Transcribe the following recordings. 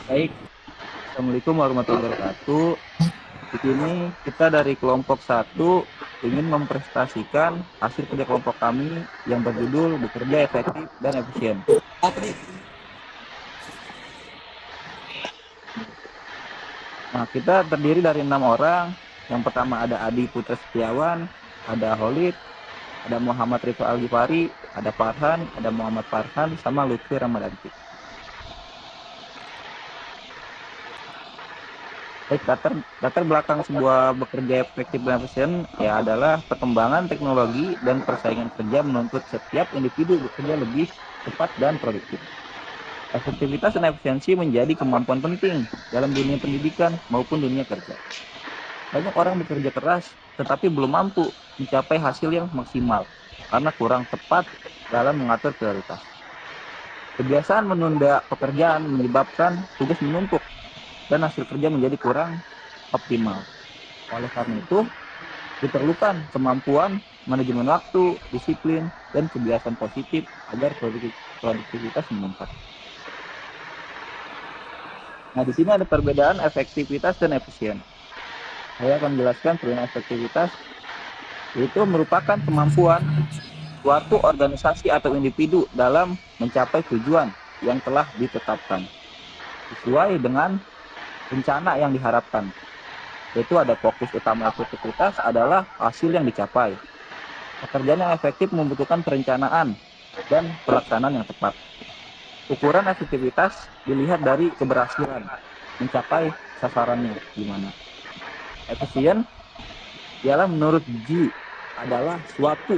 Baik, Assalamualaikum warahmatullahi wabarakatuh. Di sini kita dari kelompok satu ingin mempresentasikan hasil kerja kelompok kami yang berjudul bekerja efektif dan efisien. Nah, kita terdiri dari 6 orang. Yang pertama ada Adi Putra Setiawan, ada Holid, ada Muhammad Rifat Al-Ghifari, ada Farhan, ada Muhammad Farhan, sama Lutfi Ramadanti. Baik, latar belakang sebuah bekerja efektif dan efisien ya adalah perkembangan teknologi dan persaingan kerja menuntut setiap individu bekerja lebih cepat dan produktif. Efektivitas dan efisiensi menjadi kemampuan penting dalam dunia pendidikan maupun dunia kerja. Banyak orang bekerja keras tetapi belum mampu mencapai hasil yang maksimal karena kurang tepat dalam mengatur prioritas. Kebiasaan menunda pekerjaan menyebabkan tugas menumpuk dan hasil kerja menjadi kurang optimal. Oleh karena itu, diperlukan kemampuan manajemen waktu, disiplin, dan kebiasaan positif agar produktivitas meningkat. Nah, di sini ada perbedaan efektivitas dan efisien. Saya akan menjelaskan perbedaan efektivitas, yaitu merupakan kemampuan suatu organisasi atau individu dalam mencapai tujuan yang telah ditetapkan sesuai dengan rencana yang diharapkan. Yaitu ada fokus utama efektivitas adalah hasil yang dicapai. Pekerjaan yang efektif membutuhkan perencanaan dan pelaksanaan yang tepat. Ukuran efektivitas dilihat dari keberhasilan mencapai sasarannya gimana. Efisien ialah menurut G adalah suatu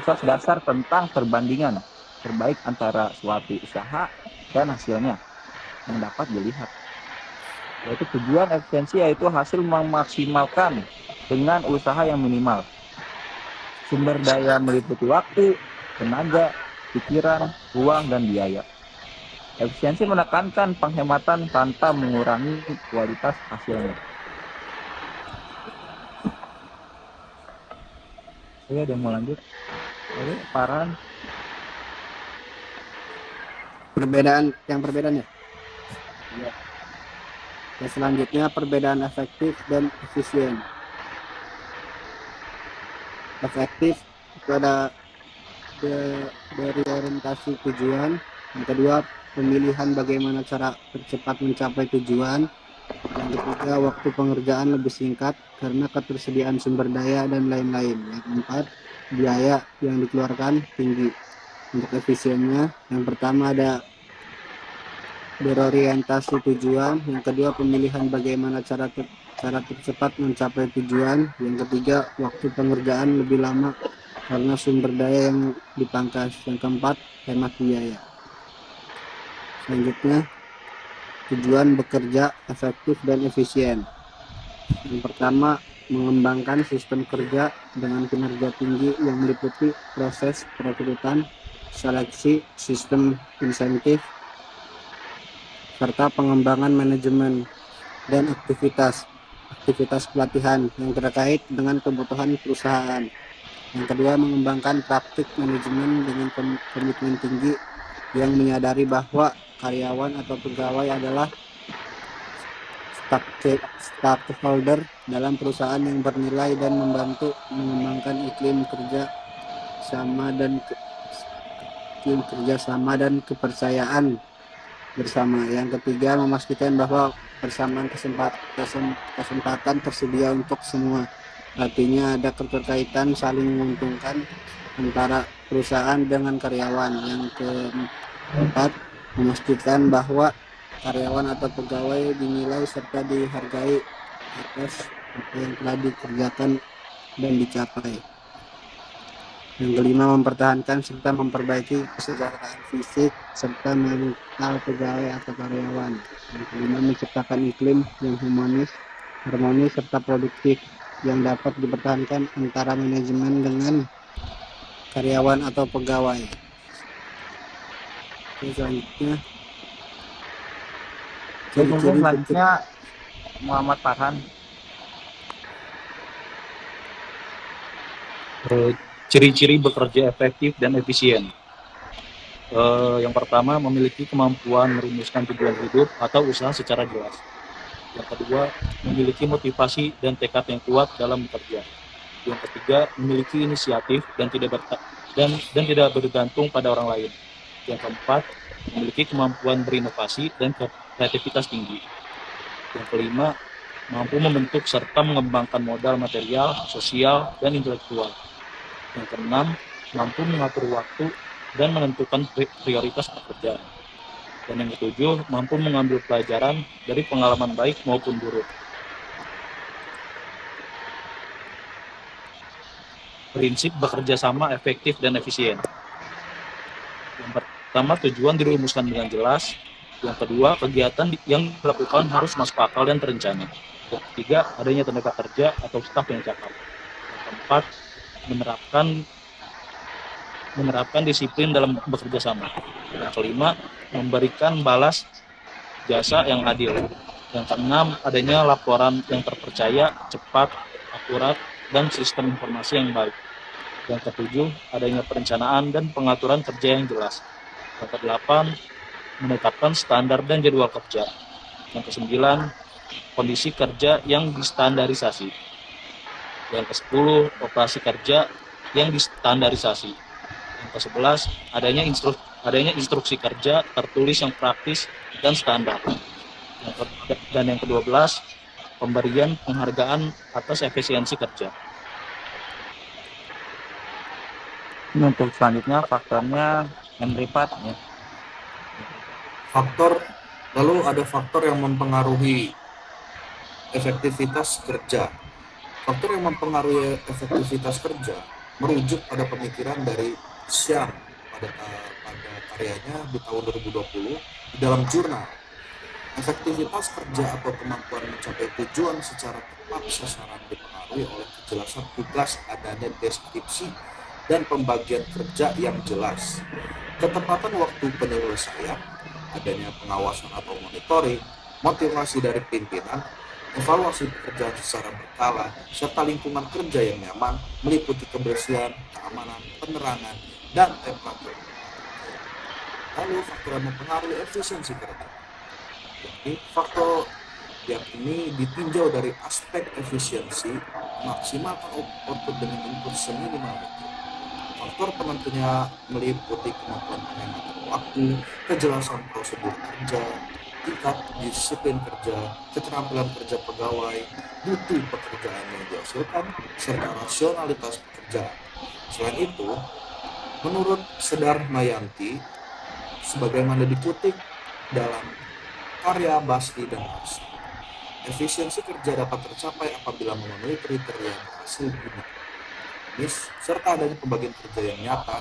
asas dasar tentang perbandingan terbaik antara suatu usaha dan hasilnya yang dapat dilihat. Yaitu tujuan efisiensi yaitu hasil memaksimalkan dengan usaha yang minimal. Sumber daya meliputi waktu, tenaga, pikiran, uang, dan biaya. Efisiensi menekankan penghematan tanpa mengurangi kualitas hasilnya. Oke, ada yang mau lanjut? Oke, Farhan. Perbedaan ya. Ya. Ya, selanjutnya perbedaan efektif dan efisien. Efektif itu ada dari orientasi tujuan. Yang kedua, pemilihan bagaimana cara tercepat mencapai tujuan. Yang ketiga, waktu pengerjaan lebih singkat karena ketersediaan sumber daya dan lain-lain. Yang keempat, biaya yang dikeluarkan tinggi. Untuk efisiennya, yang pertama ada berorientasi tujuan, yang kedua pemilihan bagaimana cara tercepat mencapai tujuan, yang ketiga waktu pengerjaan lebih lama karena sumber daya yang dipangkas, yang keempat hemat biaya. Selanjutnya tujuan bekerja efektif dan efisien. Yang pertama, mengembangkan sistem kerja dengan kinerja tinggi yang meliputi proses perekrutan, seleksi, sistem insentif, serta pengembangan manajemen dan aktivitas pelatihan yang terkait dengan kebutuhan perusahaan. Yang kedua, mengembangkan praktik manajemen dengan komitmen tinggi yang menyadari bahwa karyawan atau pegawai adalah stakeholder dalam perusahaan yang bernilai dan membantu mengembangkan iklim kerja sama dan kepercayaan bersama. Yang ketiga, memastikan bahwa persamaan kesempatan tersedia untuk semua. Artinya ada keterkaitan saling menguntungkan antara perusahaan dengan karyawan. Yang keempat, memastikan bahwa karyawan atau pegawai dinilai serta dihargai atas apa yang telah dikerjakan dan dicapai. Yang kelima, mempertahankan serta memperbaiki kesejahteraan fisik serta mental pegawai atau karyawan. Yang kelima, menciptakan iklim yang harmonis serta produktif yang dapat dipertahankan antara manajemen dengan karyawan atau pegawai. Selanjutnya, Baik, mungkin ciri-ciri selanjutnya Muhammad Farhan. Ciri-ciri bekerja efektif dan efisien. Yang pertama, memiliki kemampuan merumuskan tujuan hidup atau usaha secara jelas. Yang kedua, memiliki motivasi dan tekad yang kuat dalam bekerja. Yang ketiga, memiliki inisiatif dan tidak bergantung pada orang lain. Yang keempat, memiliki kemampuan berinovasi dan kreativitas tinggi. Yang kelima, mampu membentuk serta mengembangkan modal material, sosial, dan intelektual. Yang keenam, mampu mengatur waktu dan menentukan prioritas pekerjaan. Dan yang ketujuh, mampu mengambil pelajaran dari pengalaman baik maupun buruk. Prinsip bekerja sama efektif dan efisien. Yang pertama, tujuan dirumuskan dengan jelas. Yang kedua, kegiatan yang dilakukan harus masuk akal dan terencana. Yang ketiga, adanya tenaga kerja atau staf yang cakap. Yang keempat, menerapkan menerapkan disiplin dalam bekerja sama. Yang kelima, memberikan balas jasa yang adil. Yang keenam, adanya laporan yang terpercaya, cepat, akurat, dan sistem informasi yang baik. Yang ketujuh, adanya perencanaan dan pengaturan kerja yang jelas. Yang kedelapan, menetapkan standar dan jadwal kerja. Yang kesembilan, kondisi kerja yang distandarisasi. Yang kesepuluh, operasi kerja yang distandarisasi. Yang ke-11, adanya instruksi kerja tertulis yang praktis dan standar. Dan yang ke-12, pemberian penghargaan atas efisiensi kerja. Ini untuk selanjutnya faktornya Henry Pat ya. Lalu ada faktor yang mempengaruhi efektivitas kerja. Faktor yang mempengaruhi efektivitas kerja merujuk pada pemikiran dari Xiang pada karyanya di tahun 2020 di dalam jurnal. Efektivitas kerja atau kemampuan mencapai tujuan secara tepat sasaran dipengaruhi oleh kejelasan tugas, adanya deskripsi dan pembagian kerja yang jelas, ketepatan waktu penyelesaian, adanya pengawasan atau monitoring, motivasi dari pimpinan, evaluasi pekerjaan secara berkala, serta lingkungan kerja yang nyaman meliputi kebersihan, keamanan, penerangan, dan temperatur. Lalu faktor yang mempengaruhi efisiensi kerja. Jadi faktor yang ini ditinjau dari aspek efisiensi, maksimalkan output dengan input seminimal mungkin. Faktor penentunya meliputi kemampuan penghematan waktu, kejelasan prosedur kerja, tingkat disiplin kerja, keterampilan kerja pegawai, mutu pekerjaan yang dihasilkan, serta rasionalitas pekerjaan. Selain itu, menurut Sedar Mayanti, sebagaimana dikutip dalam karya Basri dan Arsi, efisiensi kerja dapat tercapai apabila memenuhi kriteria hasil guna, serta adanya pembagian kerja yang nyata,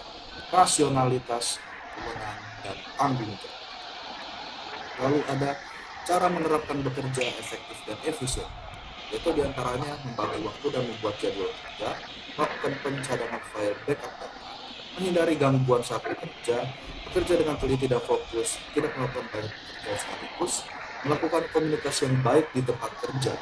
rasionalitas, kewenangan, dan tanggung jawab. Lalu ada cara menerapkan bekerja efektif dan efisien, yaitu diantaranya membagi waktu dan membuat jadwal kerja, melakukan pencadangan file backup data, menghindari gangguan saat bekerja dengan teliti dan fokus, tidak melakukan banyak pekerjaan sekaligus, melakukan komunikasi yang baik di tempat kerja,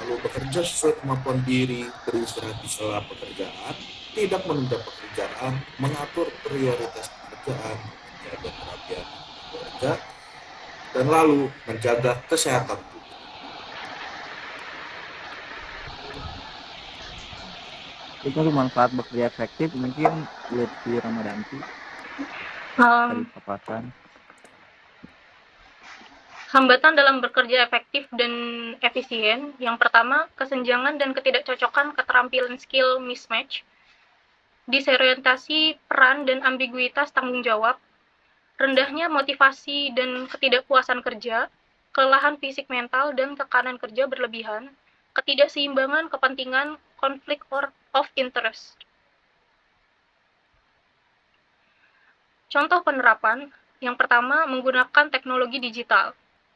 lalu bekerja sesuai kemampuan diri, beristirahat di sela pekerjaan, tidak menunda pekerjaan, mengatur prioritas pekerjaan, menjaga kerapian kerja, dan lalu menjaga kesehatan tubuh. Itu manfaat bekerja efektif mungkin Lutfi Ramadanti dari paparan. Hambatan dalam bekerja efektif dan efisien, yang pertama, kesenjangan dan ketidakcocokan keterampilan skill mismatch, disorientasi peran dan ambiguitas tanggung jawab, rendahnya motivasi dan ketidakpuasan kerja, kelelahan fisik mental dan tekanan kerja berlebihan, ketidakseimbangan kepentingan, konflik of interest. Contoh penerapan, yang pertama, menggunakan teknologi digital.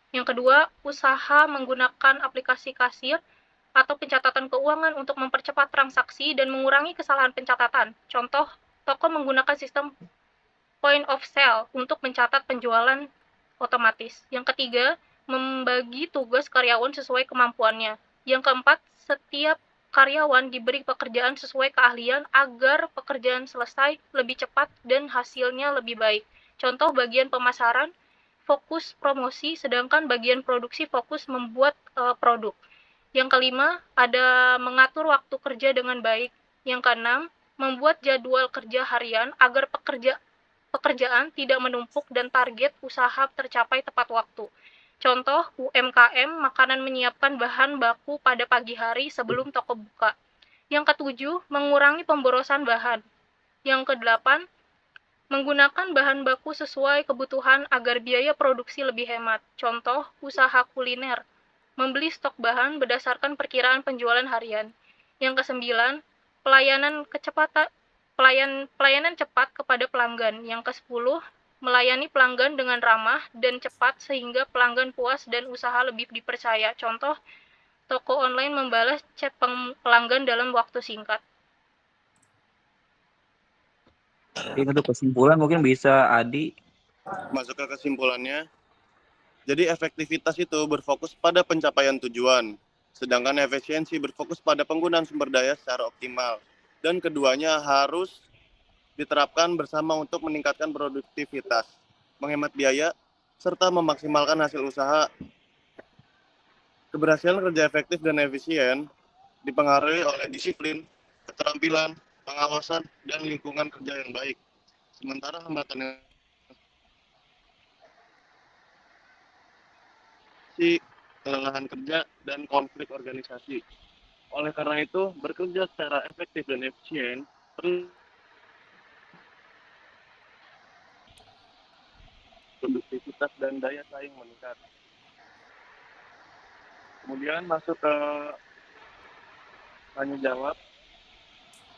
Yang kedua, usaha menggunakan aplikasi kasir atau pencatatan keuangan untuk mempercepat transaksi dan mengurangi kesalahan pencatatan. Contoh, toko menggunakan sistem point of sale untuk mencatat penjualan otomatis. Yang ketiga, membagi tugas karyawan sesuai kemampuannya. Yang keempat, setiap karyawan diberi pekerjaan sesuai keahlian agar pekerjaan selesai lebih cepat dan hasilnya lebih baik. Contoh bagian pemasaran fokus promosi, sedangkan bagian produksi fokus membuat produk. Yang kelima, ada mengatur waktu kerja dengan baik. Yang keenam, membuat jadwal kerja harian agar pekerjaan tidak menumpuk dan target usaha tercapai tepat waktu. Contoh, UMKM makanan menyiapkan bahan baku pada pagi hari sebelum toko buka. Yang ketujuh, mengurangi pemborosan bahan. Yang kedelapan, menggunakan bahan baku sesuai kebutuhan agar biaya produksi lebih hemat. Contoh, usaha kuliner. Membeli stok bahan berdasarkan perkiraan penjualan harian. Yang kesembilan, pelayanan cepat kepada pelanggan. Yang kesepuluh, melayani pelanggan dengan ramah dan cepat sehingga pelanggan puas dan usaha lebih dipercaya. Contoh, toko online membalas chat pelanggan dalam waktu singkat. Ini untuk kesimpulan mungkin bisa Adi. Masuk ke kesimpulannya, jadi efektivitas itu berfokus pada pencapaian tujuan, sedangkan efisiensi berfokus pada penggunaan sumber daya secara optimal. Dan keduanya harus diterapkan bersama untuk meningkatkan produktivitas, menghemat biaya, serta memaksimalkan hasil usaha. Keberhasilan kerja efektif dan efisien dipengaruhi oleh disiplin, keterampilan, pengawasan, dan lingkungan kerja yang baik. Sementara hambatan yang kelelahan kerja dan konflik organisasi. Oleh karena itu, bekerja secara efektif dan efisien perlu produktivitas dan daya saing meningkat. Kemudian masuk ke tanya jawab.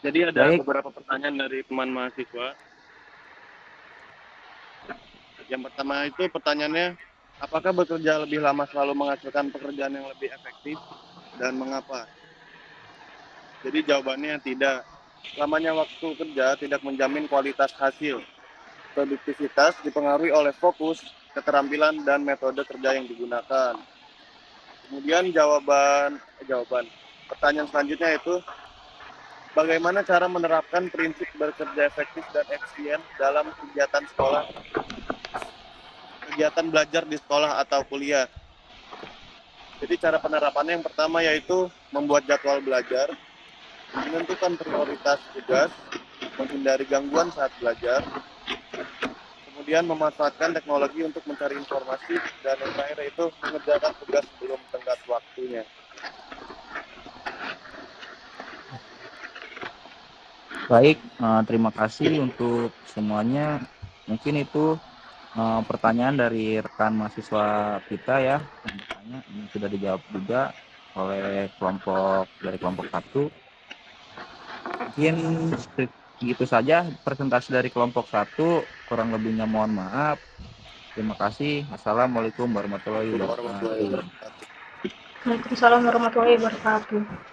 Jadi ada Baik. beberapa pertanyaan dari teman mahasiswa. Yang pertama itu pertanyaannya, apakah bekerja lebih lama selalu menghasilkan pekerjaan yang lebih efektif dan mengapa? Jadi jawabannya tidak. Lamanya waktu kerja tidak menjamin kualitas hasil. Produktivitas dipengaruhi oleh fokus, keterampilan, dan metode kerja yang digunakan. Kemudian jawaban pertanyaan selanjutnya itu, bagaimana cara menerapkan prinsip bekerja efektif dan efisien dalam kegiatan sekolah, kegiatan belajar di sekolah atau kuliah? Jadi cara penerapannya yang pertama yaitu membuat jadwal belajar, menentukan prioritas tugas, menghindari gangguan saat belajar, kemudian memanfaatkan teknologi untuk mencari informasi, dan yang terakhir itu mengerjakan tugas sebelum tenggat waktunya. Baik, terima kasih untuk semuanya. Mungkin itu pertanyaan dari rekan mahasiswa kita ya, yang bertanya ini sudah dijawab juga oleh kelompok 1. Mungkin begitu saja presentasi dari kelompok 1, kurang lebihnya mohon maaf. Terima kasih. Assalamualaikum warahmatullahi wabarakatuh. Waalaikumsalam warahmatullahi wabarakatuh.